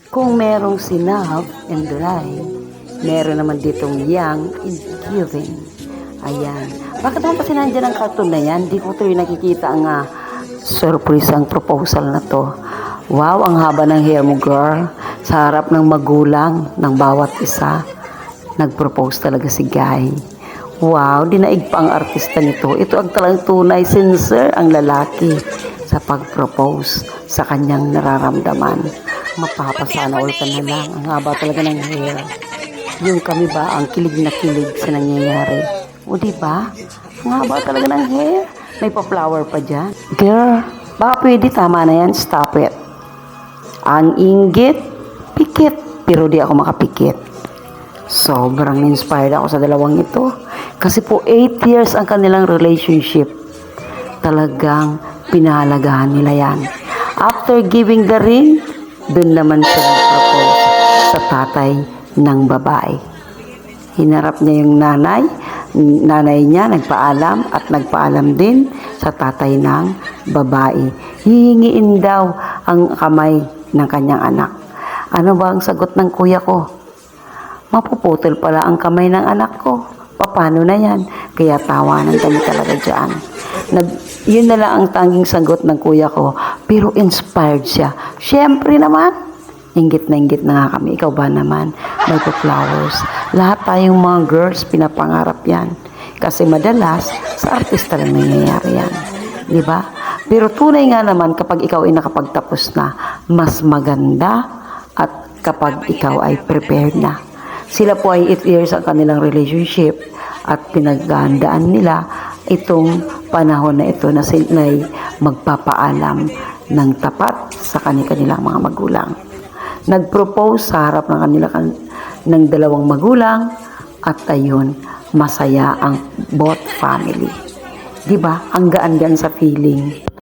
Kung merong sinap and dry, meron naman ditong young and giving. Ayan. Bakit naman kasi nandyan ang cartoon na yan? Di ko tuloy nakikita ang surprise ang proposal na to. Wow, ang haba ng hair mo, girl. Sa harap ng magulang ng bawat isa, nag-propose talaga si Guy. Wow, dinaig pa ang artista nito. Ito ang talagang tunay, sincere ang lalaki sa pag-propose sa kanyang nararamdaman. Mapapasana all ka na lang. Ang haba talaga ng hair. Yung kami ba, ang kilig na kilig sa nangyayari. O diba? Ang haba talaga ng hair. May pa-flower pa dyan. Girl, baka pwede, tama na yan. Stop it. Ang inggit, pikit. Pero di ako makapikit. Sobrang inspired ako sa dalawang ito. Kasi po 8 years ang kanilang relationship. Talagang pinahalagahan nila yan. After giving the ring, dun naman siya nag-propose sa tatay ng babae. Hinarap niya yung nanay niya nagpaalam at nagpaalam din sa tatay ng babae. Hihingiin daw ang kamay ng kanyang anak. Ano ba ang sagot ng kuya ko? Mapuputol pala ang kamay ng anak ko. Paano na yan? Kaya tawanan kami talaga dyan. Yun na lang ang tanging sagot ng kuya ko. Pero inspired siya. Siyempre naman, inggit na nga kami. Ikaw ba naman? May flowers. Lahat tayong mga girls, pinapangarap yan. Kasi madalas, sa artista lang nangyayari yan. Diba? Pero tunay nga naman, kapag ikaw ay nakapagtapos na, mas maganda at kapag ikaw ay prepared na. Sila po ay 8 years ang kanilang relationship at pinaghandaan nila itong panahon na ito na sila ay magpapaalam ng tapat sa kanilang mga magulang. Nag-propose sa harap ng dalawang magulang at ayun, masaya ang both family. Diba? Ang gaan-gaan sa feeling.